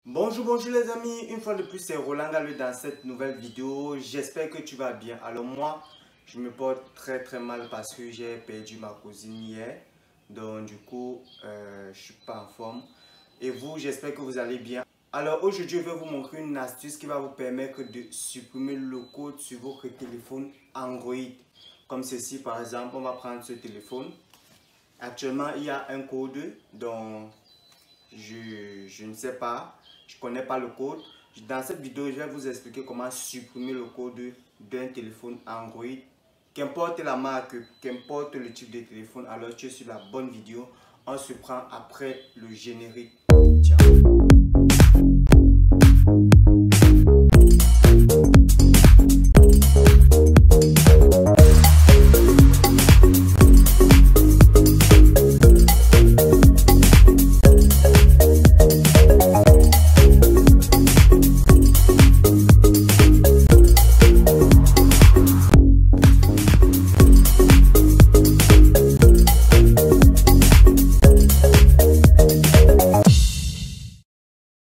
Bonjour les amis, une fois de plus c'est Roland Gallo dans cette nouvelle vidéo. J'espère que tu vas bien. Alors moi, je me porte très mal parce que j'ai perdu ma cousine hier. Donc du coup, je suis pas en forme. Et vous, j'espère que vous allez bien. Alors aujourd'hui, je vais vous montrer une astuce qui va vous permettre de supprimer le code sur votre téléphone Android. Comme ceci par exemple, on va prendre ce téléphone. Actuellement, il y a un code dont je ne sais pas, je ne connais pas le code. Dans cette vidéo, je vais vous expliquer comment supprimer le code d'un téléphone Android. Qu'importe la marque, qu'importe le type de téléphone, alors tu es sur la bonne vidéo. On se prend après le générique. Ciao.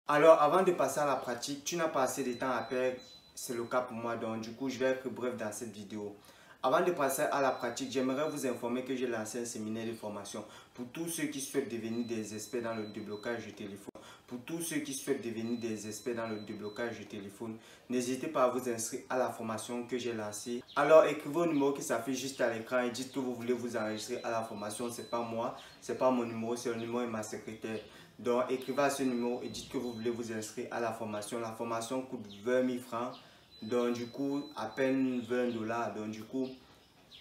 Alors, avant de passer à la pratique, tu n'as pas assez de temps à perdre, c'est le cas pour moi, donc du coup, je vais être bref dans cette vidéo. Avant de passer à la pratique, j'aimerais vous informer que j'ai lancé un séminaire de formation pour tous ceux qui souhaitent devenir des experts dans le déblocage du téléphone. Pour tous ceux qui souhaitent devenir des experts dans le déblocage du téléphone, n'hésitez pas à vous inscrire à la formation que j'ai lancée. Alors, écrivez au numéro qui s'affiche juste à l'écran et dites que vous voulez vous enregistrer à la formation. C'est pas moi, c'est pas mon numéro, c'est le numéro de ma secrétaire. Donc, écrivez à ce numéro et dites que vous voulez vous inscrire à la formation. La formation coûte 20 000 francs. Donc, du coup, à peine 20 $. Donc, du coup,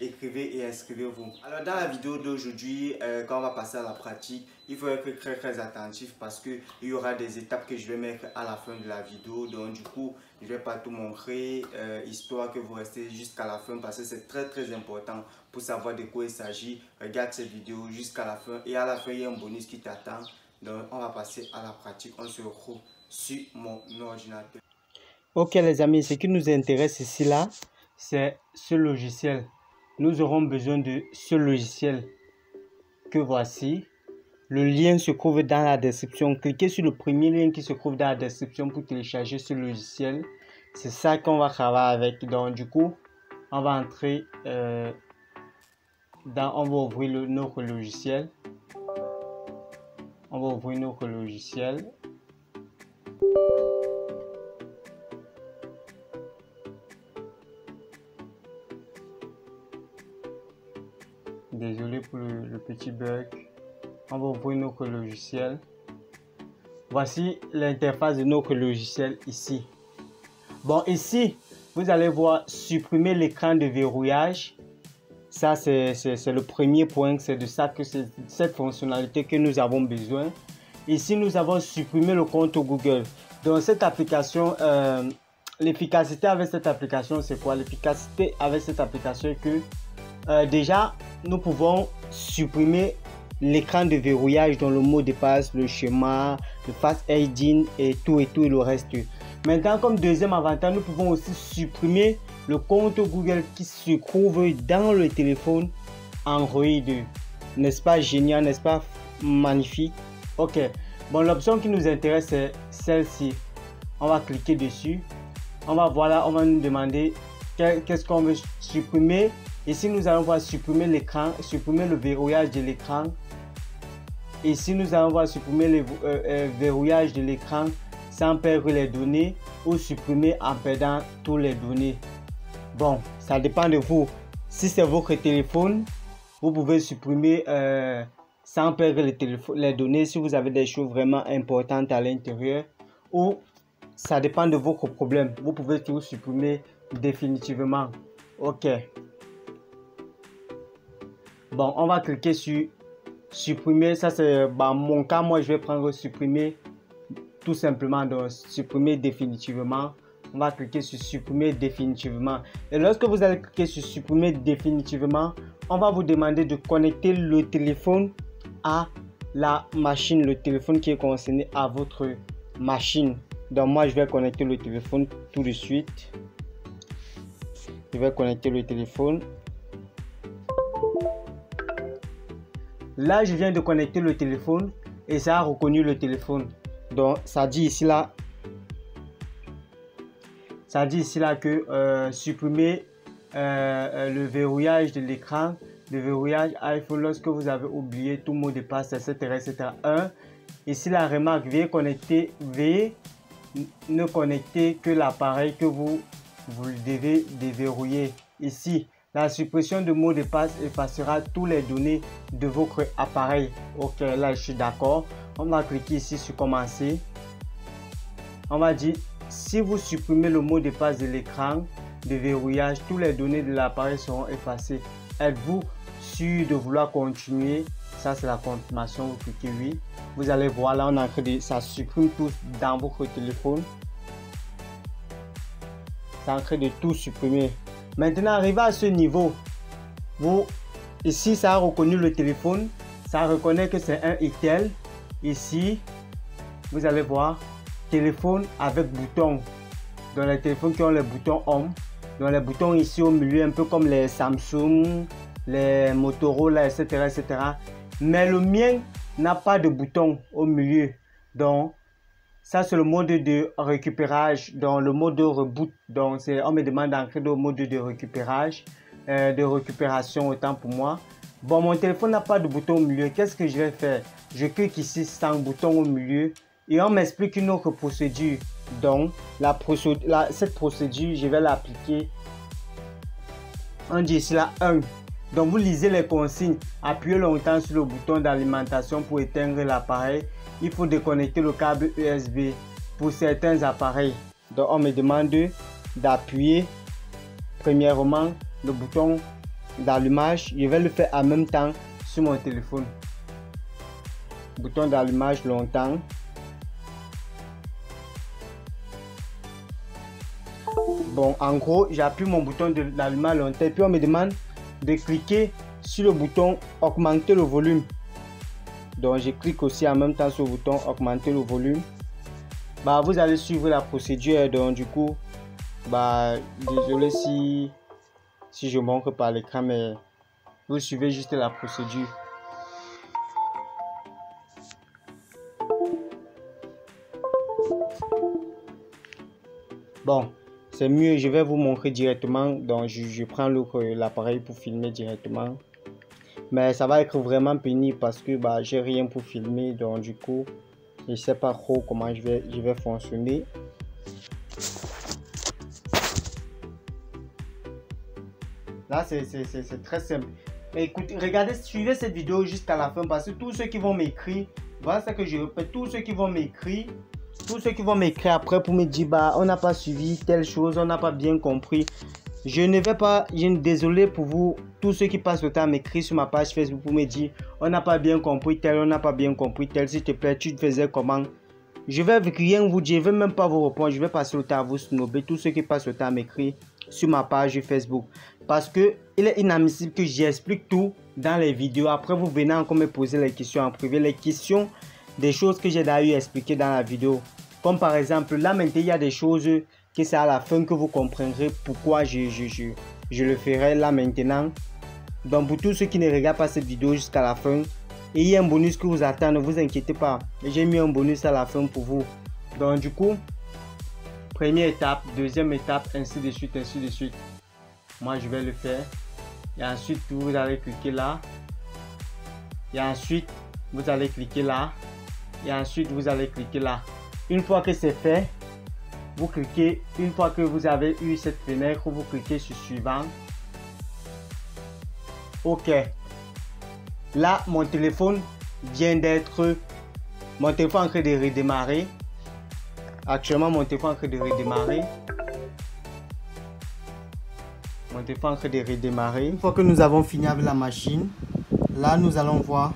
écrivez et inscrivez-vous. Alors, dans la vidéo d'aujourd'hui, quand on va passer à la pratique, il faut être très attentif parce qu'il y aura des étapes que je vais mettre à la fin de la vidéo. Donc, du coup, je ne vais pas tout montrer, histoire que vous restez jusqu'à la fin parce que c'est très important pour savoir de quoi il s'agit. Regarde cette vidéo jusqu'à la fin et à la fin, il y a un bonus qui t'attend. Donc, on va passer à la pratique. On se retrouve sur mon ordinateur. Ok les amis, ce qui nous intéresse ici là, c'est ce logiciel. Nous aurons besoin de ce logiciel que voici. Le lien se trouve dans la description. Cliquez sur le premier lien qui se trouve dans la description pour télécharger ce logiciel. C'est ça qu'on va travailler avec. Donc du coup, on va entrer on va ouvrir notre logiciel. On va ouvrir notre logiciel. Désolé pour le petit bug. On va ouvrir notre logiciel. Voici l'interface de notre logiciel ici. Bon, ici, vous allez voir supprimer l'écran de verrouillage. Ça, c'est le premier point. C'est de ça que c'est cette fonctionnalité que nous avons besoin. Ici, nous avons supprimé le compte Google. Dans cette application, l'efficacité avec cette application, c'est quoi? L'efficacité avec cette application est que déjà, nous pouvons supprimer l'écran de verrouillage dans le mot de passe, le schéma, le Face ID et tout le reste. Maintenant, comme deuxième avantage, nous pouvons aussi supprimer le compte Google qui se trouve dans le téléphone Android. N'est-ce pas génial, n'est-ce pas magnifique? Ok, bon, l'option qui nous intéresse c'est celle-ci. On va cliquer dessus. On va voir, on va nous demander qu'est-ce qu'on veut supprimer. Ici, nous allons voir supprimer l'écran, supprimer le verrouillage de l'écran. Ici, nous allons voir supprimer le verrouillage de l'écran sans perdre les données ou supprimer en perdant toutes les données. Bon, ça dépend de vous. Si c'est votre téléphone, vous pouvez supprimer sans perdre les données si vous avez des choses vraiment importantes à l'intérieur. Ou ça dépend de votre problème. Vous pouvez tout supprimer définitivement. Ok. Bon, on va cliquer sur supprimer. Ça, c'est mon cas. Moi, je vais prendre supprimer tout simplement. Donc, supprimer définitivement. On va cliquer sur supprimer définitivement. Et lorsque vous allez cliquer sur supprimer définitivement, on va vous demander de connecter le téléphone à la machine. Le téléphone qui est concerné à votre machine. Donc, moi, je vais connecter le téléphone tout de suite. Je vais connecter le téléphone. Là, je viens de connecter le téléphone et ça a reconnu le téléphone. Donc ça dit ici là, que supprimer le verrouillage de l'écran, le verrouillage iPhone lorsque vous avez oublié tout mot de passe, etc. etc. 1. Ici la remarque, veuillez ne connecter que l'appareil que vous devez déverrouiller. Ici, la suppression de mot de passe effacera toutes les données de votre appareil. Ok, là je suis d'accord. On va cliquer ici sur commencer. On va dire si vous supprimez le mot de passe de l'écran de verrouillage, toutes les données de l'appareil seront effacées. Êtes-vous sûr de vouloir continuer? Ça c'est la confirmation. Vous cliquez oui. Vous allez voir là, on a créé, ça supprime tout dans votre téléphone. Ça en train de tout supprimer. Maintenant, arrivé à ce niveau, ici, ça a reconnu le téléphone. Ça reconnaît que c'est un Itel. Ici, vous allez voir, téléphone avec bouton. Dans les téléphones qui ont les boutons Home. Dans les boutons ici au milieu, un peu comme les Samsung, les Motorola, etc. etc. Mais le mien n'a pas de bouton au milieu. Donc, ça c'est le mode de récupérage, dans le mode de reboot. Donc, on me demande d'entrer dans le mode de récupérage, de récupération autant pour moi. Bon, mon téléphone n'a pas de bouton au milieu. Qu'est-ce que je vais faire? Je clique ici sans bouton au milieu et on m'explique une autre procédure. Donc, cette procédure, je vais l'appliquer. On dit ici là 1. Donc, vous lisez les consignes. Appuyez longtemps sur le bouton d'alimentation pour éteindre l'appareil. Il faut déconnecter le câble USB pour certains appareils. Donc, on me demande d'appuyer premièrement le bouton d'allumage. Je vais le faire en même temps sur mon téléphone. Bouton d'allumage longtemps. Bon, en gros, j'appuie mon bouton d'allumage longtemps. Puis on me demande de cliquer sur le bouton augmenter le volume. Donc je clique aussi en même temps sur le bouton augmenter le volume. Bah, vous allez suivre la procédure. Donc du coup, bah, désolé si je montre par l'écran, mais vous suivez juste la procédure. Bon, c'est mieux, je vais vous montrer directement. Donc je prends l'appareil pour filmer directement. Mais ça va être vraiment pénible parce que bah, j'ai rien pour filmer. Donc du coup, je sais pas trop comment je vais fonctionner. Là, c'est très simple. Mais écoutez, regardez, suivez cette vidéo jusqu'à la fin parce que tous ceux qui vont m'écrire, voilà ce que je répète, tous ceux qui vont m'écrire après pour me dire bah on n'a pas suivi telle chose, on n'a pas bien compris. Je ne vais pas, désolé pour vous, tous ceux qui passent le temps à m'écrire sur ma page Facebook pour me dire on n'a pas bien compris tel, on n'a pas bien compris tel, s'il te plaît, tu te faisais comment? Je vais rien vous dire, je ne vais même pas vous répondre, je vais passer le temps à vous snobber, tous ceux qui passent le temps à m'écrire sur ma page Facebook. Parce que il est inadmissible que j'explique tout dans les vidéos. Après, vous venez encore me poser les questions en privé, les questions des choses que j'ai d'ailleurs expliquées dans la vidéo. Comme par exemple, là maintenant, il y a des choses que c'est à la fin que vous comprendrez pourquoi je le ferai là maintenant. Donc pour tous ceux qui ne regardent pas cette vidéo jusqu'à la fin, et il y a un bonus que vous attend, ne vous inquiétez pas. J'ai mis un bonus à la fin pour vous. Donc du coup, première étape, deuxième étape, ainsi de suite, ainsi de suite. Moi je vais le faire. Et ensuite vous allez cliquer là. Et ensuite vous allez cliquer là. Et ensuite vous allez cliquer là. Une fois que c'est fait, vous cliquez, une fois que vous avez eu cette fenêtre, vous cliquez sur suivant. Ok. Là, mon téléphone vient d'être... Mon téléphone est en train de redémarrer. Actuellement, mon téléphone est en train de redémarrer. Mon téléphone est en train de redémarrer. Une fois que nous avons fini avec la machine, là, nous allons voir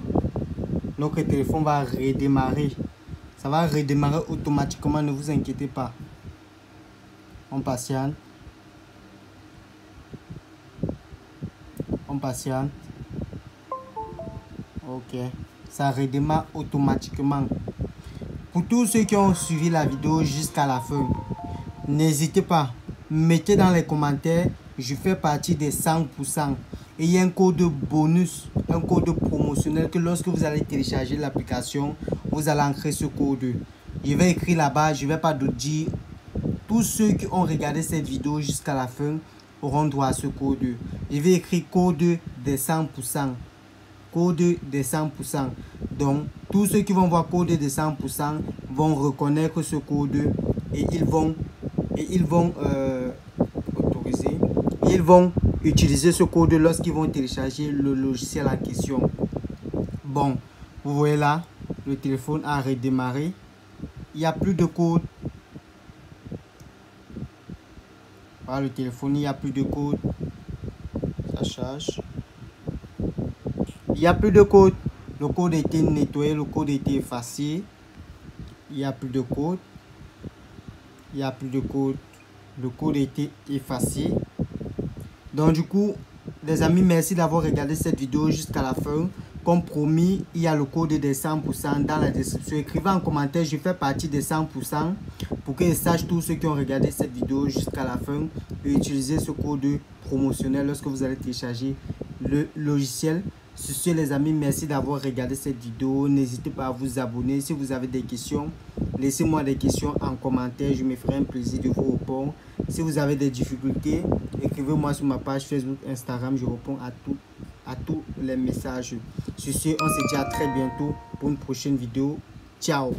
notre téléphone va redémarrer. Ça va redémarrer automatiquement, ne vous inquiétez pas. On patiente. On patiente. Ok. Ça redémarre automatiquement. Pour tous ceux qui ont suivi la vidéo jusqu'à la fin, n'hésitez pas. Mettez dans les commentaires. Je fais partie des 100%. Et il y a un code bonus, un code promotionnel que lorsque vous allez télécharger l'application, vous allez ancrer ce code. Je vais écrire là-bas, je ne vais pas dire. Tous ceux qui ont regardé cette vidéo jusqu'à la fin auront droit à ce code. Je vais écrire code des 100%. Code des 100%. Donc, tous ceux qui vont voir code des 100% vont reconnaître ce code et ils vont autoriser. Ils vont utiliser ce code lorsqu'ils vont télécharger le logiciel en question. Bon, vous voyez là, le téléphone a redémarré. Il n'y a plus de code. Voilà le téléphone, il n'y a plus de code. Ça charge. Il n'y a plus de code. Le code a été nettoyé, le code a été effacé. Il n'y a plus de code. Il n'y a plus de code. Le code a été effacé. Donc du coup, les amis, merci d'avoir regardé cette vidéo jusqu'à la fin. Comme promis, il y a le code des 100% dans la description. Écrivez en commentaire, je fais partie des 100% pour que je sache tous ceux qui ont regardé cette vidéo jusqu'à la fin et utiliser ce code promotionnel lorsque vous allez télécharger le logiciel. Sur ce, les amis, merci d'avoir regardé cette vidéo. N'hésitez pas à vous abonner. Si vous avez des questions, laissez-moi des questions en commentaire. Je me ferai un plaisir de vous répondre. Si vous avez des difficultés, écrivez-moi sur ma page Facebook, Instagram. Je réponds à tous les messages. Sur ce, on se dit à très bientôt pour une prochaine vidéo. Ciao!